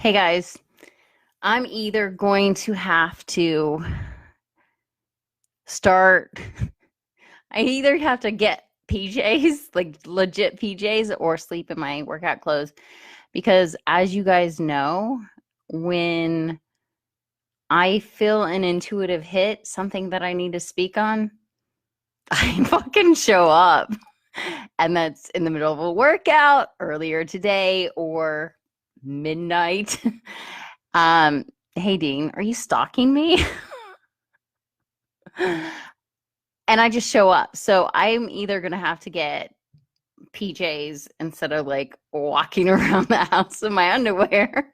Hey guys, I'm either going to have to start, I either have to get PJs, like legit PJs, or sleep in my workout clothes. Because as you guys know, when I feel an intuitive hit, something that I need to speak on, I fucking show up. And that's in the middle of a workout earlier today or midnight. Um, hey Dean, are you stalking me? And I just show up. So I'm either going to have to get PJs instead of like walking around the house in my underwear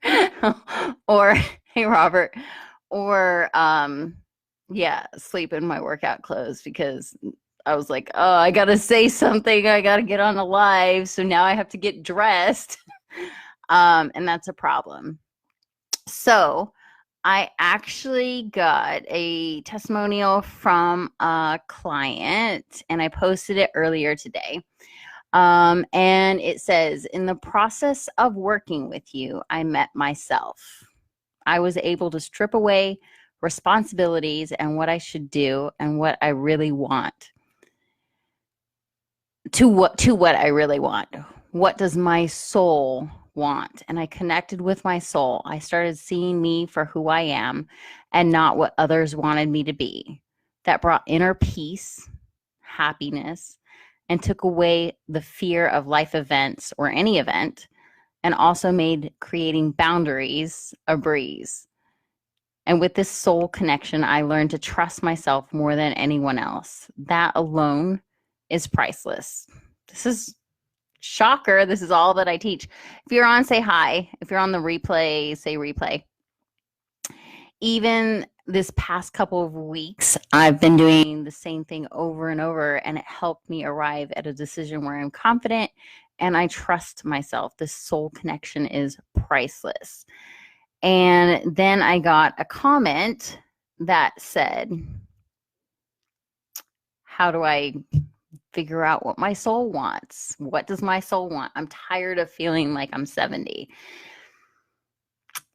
or hey Robert or yeah, sleep in my workout clothes because I was like, "Oh, I got to say something. I got to get on a live." So now I have to get dressed. And that's a problem. So, I actually got a testimonial from a client and I posted it earlier today. And it says, in the process of working with you, I met myself. I was able to strip away responsibilities and what I should do and what I really want to what I really want. What does my soul want? And I connected with my soul. I started seeing me for who I am and not what others wanted me to be. That brought inner peace, happiness, and took away the fear of life events or any event, and also made creating boundaries a breeze. And with this soul connection, I learned to trust myself more than anyone else. That alone is priceless. This is shocker. This is all that I teach. If you're on, say hi. If you're on the replay, say replay. Even this past couple of weeks, I've been doing the same thing over and over, and it helped me arrive at a decision where I'm confident and I trust myself. This soul connection is priceless. And then I got a comment that said, how do I figure out what my soul wants? What does my soul want? I'm tired of feeling like I'm 70.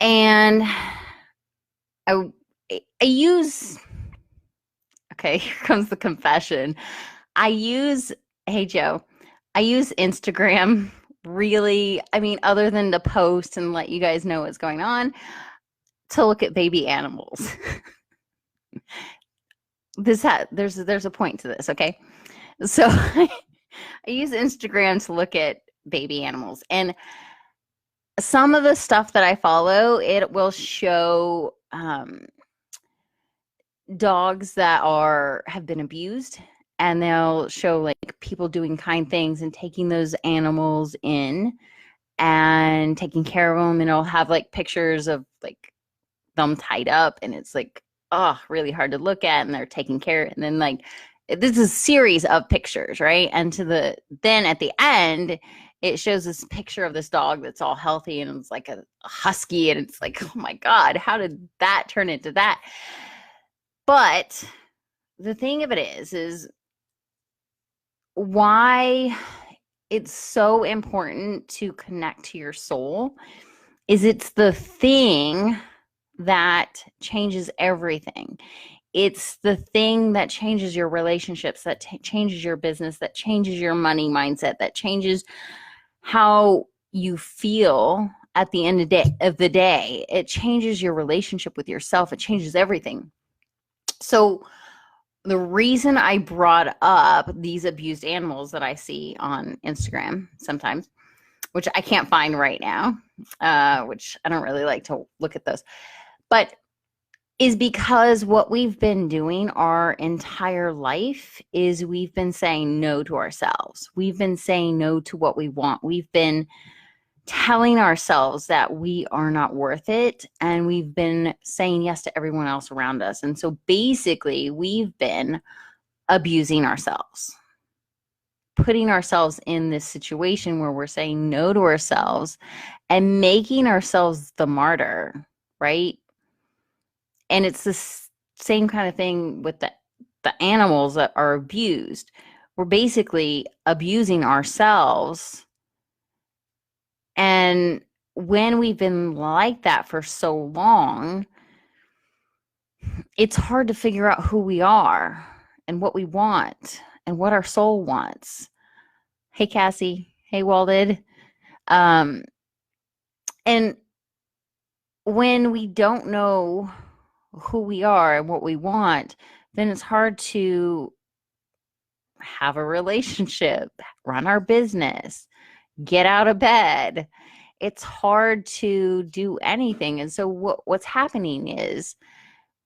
And I, I use, okay, here comes the confession. I use, hey Joe, I use Instagram really, I mean, other than to post and let you guys know what's going on, to look at baby animals. There's a point to this, okay? So I use Instagram to look at baby animals, and some of the stuff that I follow, it will show dogs that have been abused, and they'll show like people doing kind things and taking those animals in and taking care of them, and it'll have like pictures of like them tied up, and it's like, oh, really hard to look at, and they're taking care, and then like this is a series of pictures, right? And then at the end it shows this picture of this dog that's all healthy and it's like a husky, and it's like, oh my god, how did that turn into that? But the thing of it is why it's so important to connect to your soul is it's the thing that changes everything. It's the thing that changes your relationships, that changes your business, that changes your money mindset, that changes how you feel at the end of the day. It changes your relationship with yourself. It changes everything. So the reason I brought up these abused animals that I see on Instagram sometimes, which I can't find right now, which I don't really like to look at those, but is because what we've been doing our entire life is we've been saying no to ourselves. We've been saying no to what we want. We've been telling ourselves that we are not worth it, and we've been saying yes to everyone else around us. And so basically, we've been abusing ourselves, putting ourselves in this situation where we're saying no to ourselves and making ourselves the martyr, right? And it's the same kind of thing with the animals that are abused. We're basically abusing ourselves, and when we've been like that for so long, it's hard to figure out who we are and what we want and what our soul wants. Hey, Cassie. Hey, Walded. Um, and when we don't know who we are and what we want, then it's hard to have a relationship, run our business, get out of bed. It's hard to do anything. And so what's happening is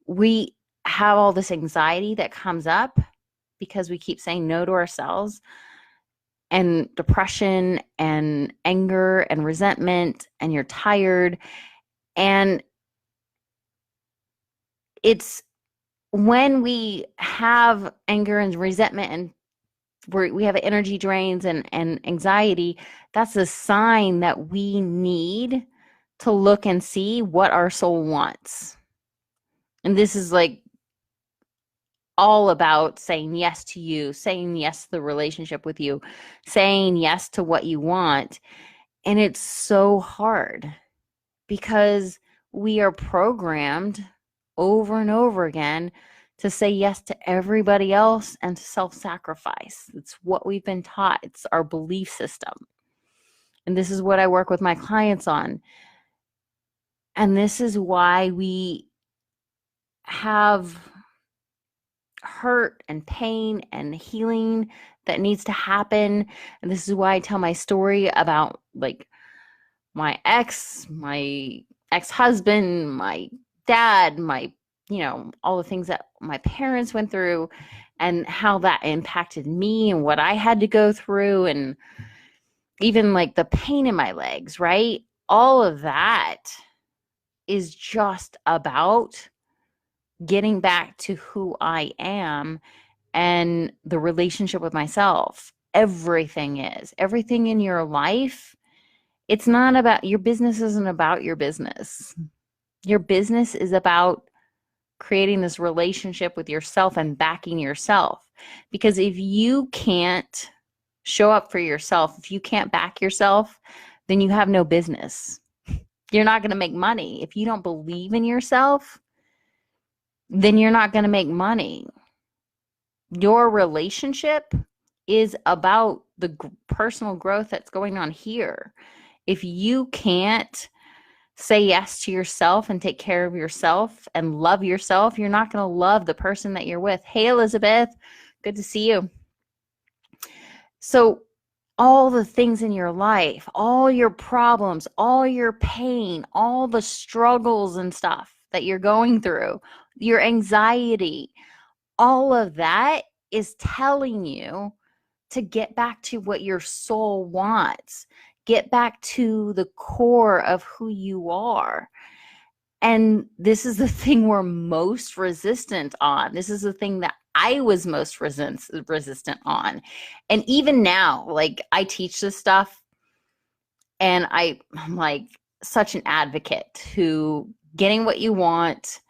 we have all this anxiety that comes up because we keep saying no to ourselves, and depression and anger and resentment, and you're tired. And it's when we have anger and resentment and we have energy drains and anxiety, that's a sign that we need to look and see what our soul wants. And this is like all about saying yes to you, saying yes to the relationship with you, saying yes to what you want. And it's so hard because we are programmed over and over again to say yes to everybody else and to self-sacrifice. It's what we've been taught. It's our belief system. And this is what I work with my clients on. And this is why we have hurt and pain and healing that needs to happen. And this is why I tell my story about like my ex-husband, my dad, my, all the things that my parents went through and how that impacted me and what I had to go through, and even like the pain in my legs, right? All of that is just about getting back to who I am and the relationship with myself. Everything in your life. It's not about your business, isn't about your business. Your business is about creating this relationship with yourself and backing yourself. Because if you can't show up for yourself, if you can't back yourself, then you have no business. You're not going to make money. If you don't believe in yourself, then you're not going to make money. Your relationship is about the personal growth that's going on here. If you can't say yes to yourself and take care of yourself and love yourself, you're not going to love the person that you're with. Hey, Elizabeth, good to see you. So all the things in your life, all your problems, all your pain, all the struggles and stuff that you're going through, your anxiety, all of that is telling you to get back to what your soul wants. Get back to the core of who you are. And this is the thing we're most resistant on. This is the thing that I was most resistant on. And even now, like I teach this stuff and I'm like such an advocate to getting what you want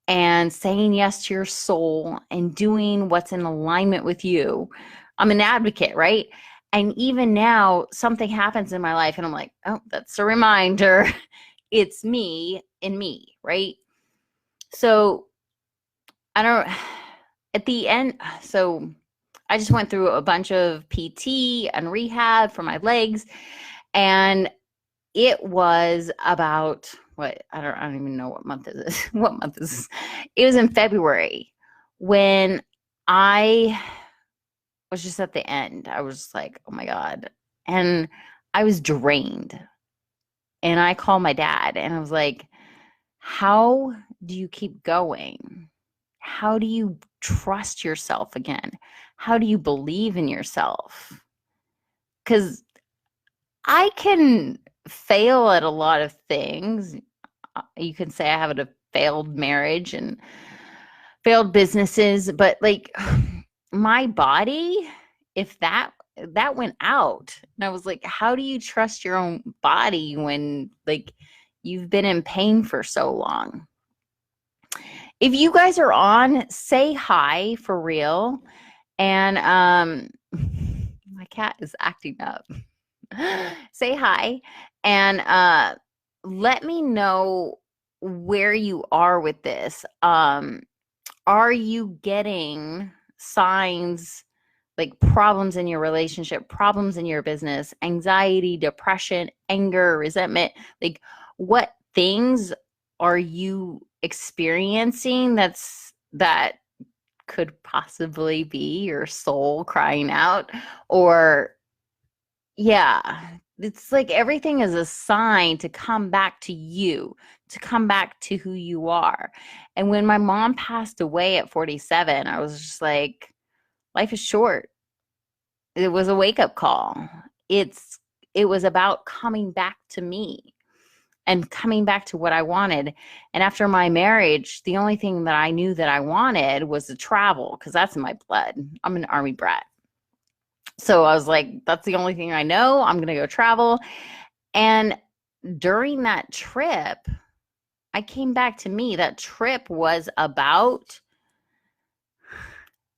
and saying yes to your soul and doing what's in alignment with you. I'm an advocate, right? And even now, something happens in my life and I'm like, oh, that's a reminder. It's me and me, right? So at the end, so I just went through a bunch of PT and rehab for my legs, and it was about I don't even know what month is this. What month is this? It was in February when I was just at the end. I was like, oh my God. And I was drained. And I called my dad and I was like, how do you keep going? How do you trust yourself again? How do you believe in yourself? Because I can fail at a lot of things. You can say I have a failed marriage and failed businesses, but like my body, if that went out, and I was like, how do you trust your own body when like you've been in pain for so long? If you guys are on, say hi for real. And my cat is acting up. Say hi. And let me know where you are with this. Are you getting signs like problems in your relationship, problems in your business, anxiety, depression, anger, resentment? Like, what things are you experiencing that could possibly be your soul crying out? Or yeah, it's like everything is a sign to come back to you, to come back to who you are. And when my mom passed away at 47, I was just like, life is short. It was a wake-up call. It's it was about coming back to me and coming back to what I wanted. And after my marriage, the only thing that I knew that I wanted was to travel because that's in my blood. I'm an Army brat. So I was like, that's the only thing I know. I'm going to go travel. And during that trip, I came back to me. That trip was about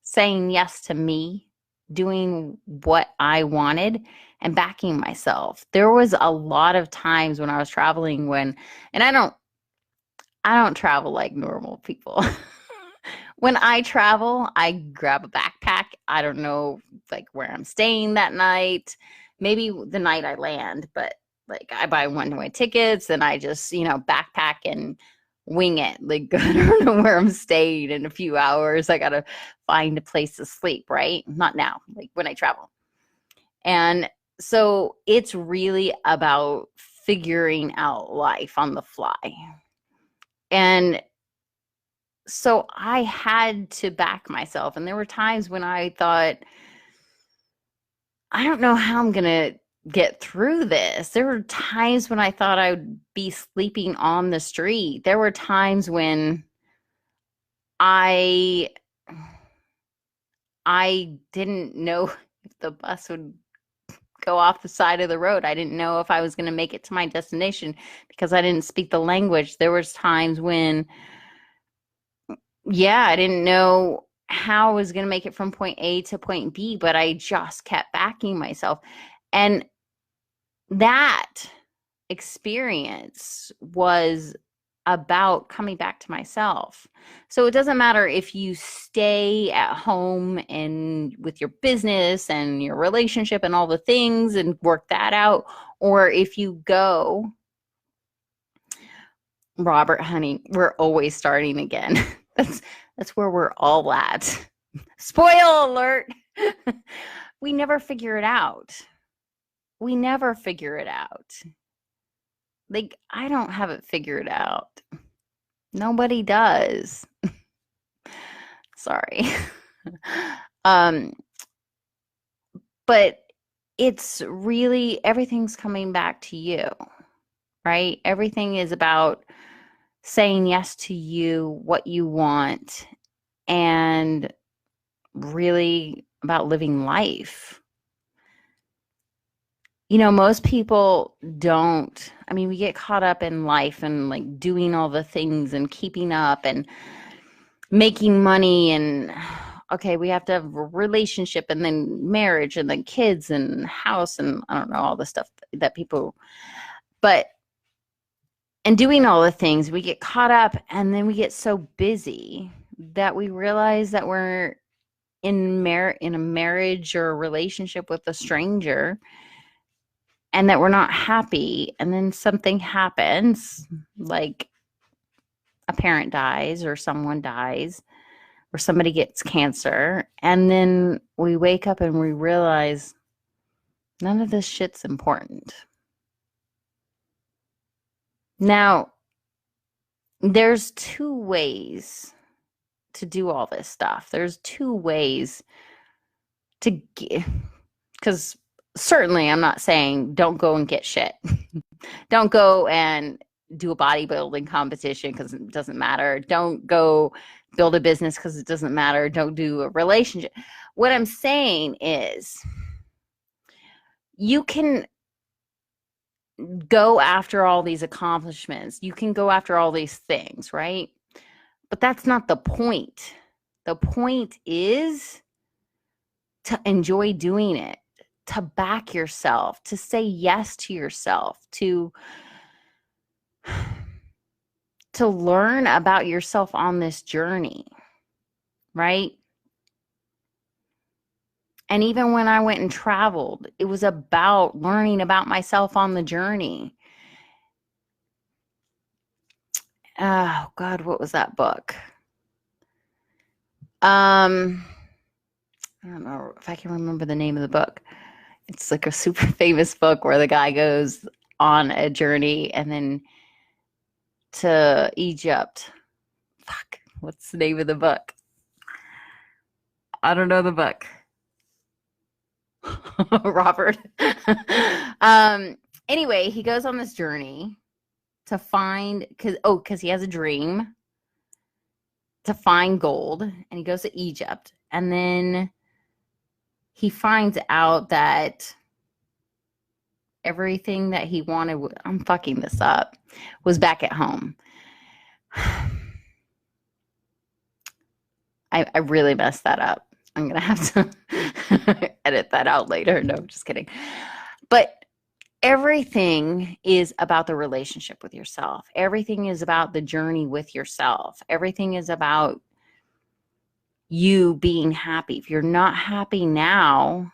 saying yes to me, doing what I wanted, and backing myself. There was a lot of times when I was traveling and I don't travel like normal people. When I travel, I grab a backpack. I don't know like where I'm staying that night, maybe the night I land, but like I buy one-way tickets and I just, backpack and wing it. Like I don't know where I'm staying in a few hours. I gotta find a place to sleep, right? Not now, like when I travel. And so it's really about figuring out life on the fly. And so I had to back myself. And there were times when I thought, I don't know how I'm going to get through this. There were times when I thought I would be sleeping on the street. There were times when I I didn't know if the bus would go off the side of the road. I didn't know if I was going to make it to my destination because I didn't speak the language. There was times when yeah, I didn't know how I was going to make it from point A to point B, but I just kept backing myself. And that experience was about coming back to myself. So it doesn't matter if you stay at home and with your business and your relationship and all the things and work that out, or if you go, Robert, honey, we're always starting again. That's where we're all at. Spoil alert. We never figure it out. We never figure it out. Like, I don't have it figured out. Nobody does. Sorry. um, but it's really everything's coming back to you, right? Everything is about saying yes to you, what you want, and really about living life. Most people don't. I mean, we get caught up in life and like doing all the things and keeping up and making money and okay, we have to have a relationship and then marriage and then kids and house and I don't know, all the stuff that people, but and doing all the things, we get caught up and then we get so busy that we realize that we're in a marriage or a relationship with a stranger and that we're not happy, and then something happens like a parent dies or someone dies or somebody gets cancer, and then we wake up and we realize none of this shit's important. Now, there's two ways to do all this stuff. There's two ways to get, because certainly I'm not saying don't go and get shit. Don't go and do a bodybuilding competition because it doesn't matter. Don't go build a business because it doesn't matter. Don't do a relationship. What I'm saying is you can go after all these accomplishments. You can go after all these things, right? But that's not the point. The point is to enjoy doing it, to back yourself, to say yes to yourself, to learn about yourself on this journey, right? And even when I went and traveled, it was about learning about myself on the journey. Oh God, what was that book? I don't know if I can remember the name of the book. It's like a super famous book where the guy goes on a journey and then to Egypt. Fuck, what's the name of the book? I don't know the book. Robert. Anyway, he goes on this journey to find, because he has a dream to find gold, and he goes to Egypt, and then he finds out that everything that he wanted, I'm fucking this up, was back at home. I really messed that up. I'm going to have to edit that out later. No, just kidding. But everything is about the relationship with yourself. Everything is about the journey with yourself. Everything is about you being happy. If you're not happy now,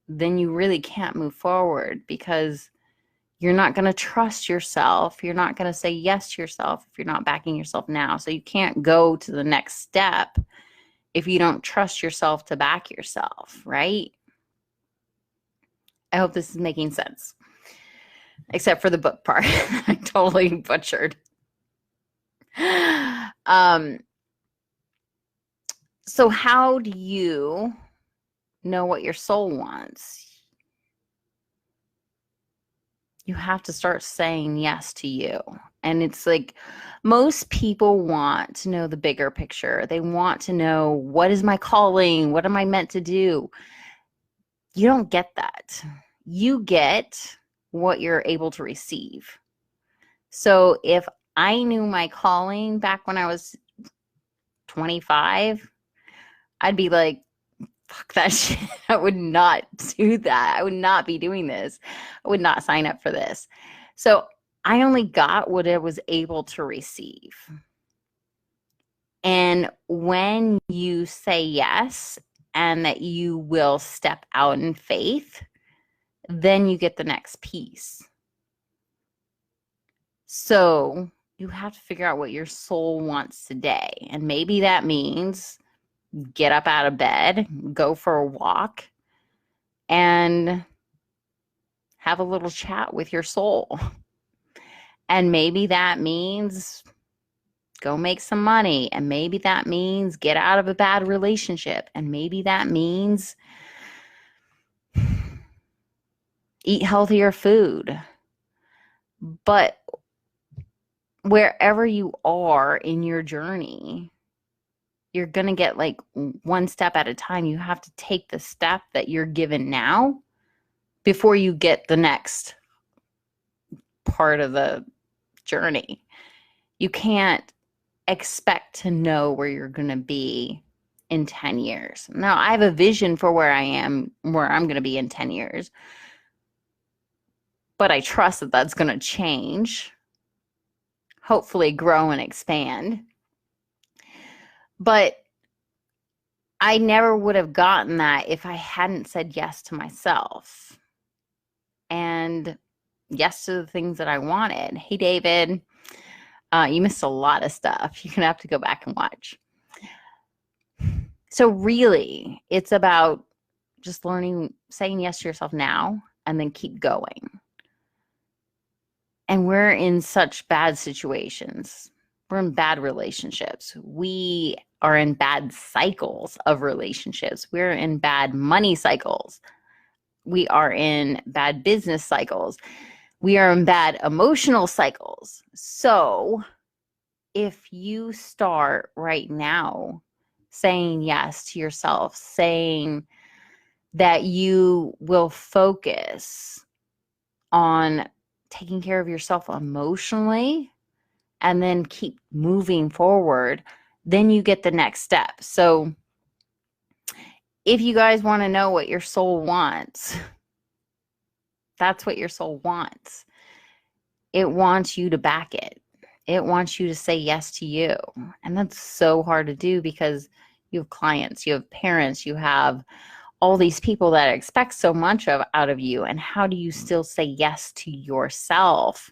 then you really can't move forward, because you're not going to trust yourself. You're not going to say yes to yourself if you're not backing yourself now. So you can't go to the next step if you don't trust yourself to back yourself, right? I hope this is making sense. Except for the book part. I totally butchered. So how do you know what your soul wants? You have to start saying yes to you. And it's like, most people want to know the bigger picture. They want to know, what is my calling? What am I meant to do? You don't get that. You get what you're able to receive. So if I knew my calling back when I was 25, I'd be like, fuck that shit. I would not do that. I would not be doing this. I would not sign up for this. So I only got what I was able to receive. And when you say yes, and that you will step out in faith, then you get the next piece. So you have to figure out what your soul wants today. And maybe that means get up out of bed, go for a walk, and have a little chat with your soul. And maybe that means go make some money. And maybe that means get out of a bad relationship. And maybe that means eat healthier food. But wherever you are in your journey, you're going to get like one step at a time. You have to take the step that you're given now before you get the next part of the journey. You can't expect to know where you're going to be in 10 years. Now, I have a vision for where I'm going to be in 10 years. But I trust that that's going to change, hopefully grow and expand. But I never would have gotten that if I hadn't said yes to myself and yes to the things that I wanted. Hey, David, you missed a lot of stuff. You're going to have to go back and watch. So really, it's about just learning, saying yes to yourself now, and then keep going. And we're in such bad situations. We're in bad relationships. We are in bad cycles of relationships. We're in bad money cycles. We are in bad business cycles. We are in bad emotional cycles. So if you start right now saying yes to yourself, saying that you will focus on taking care of yourself emotionally and then keep moving forward, then you get the next step. So if you guys want to know what your soul wants, that's what your soul wants. It wants you to back it. It wants you to say yes to you. And that's so hard to do because you have clients, you have parents, you have all these people that expect so much out of you. And how do you still say yes to yourself?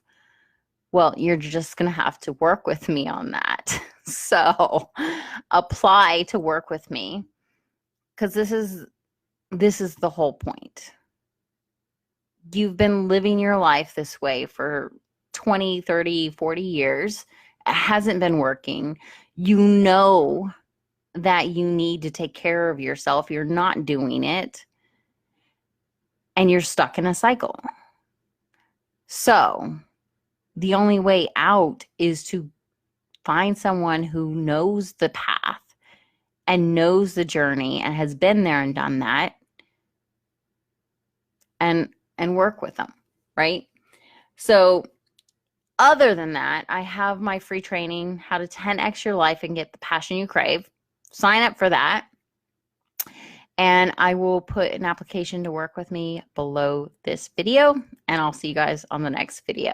Well, you're just going to have to work with me on that. So apply to work with me, because this is the whole point. You've been living your life this way for 20, 30, 40 years. It hasn't been working. You know that you need to take care of yourself. You're not doing it. And you're stuck in a cycle. So the only way out is to find someone who knows the path and knows the journey and has been there and done that, and work with them, right? So other than that, I have my free training, How to 10x Your Life and Get the Passion You Crave. Sign up for that. And I will put an application to work with me below this video, and I'll see you guys on the next video.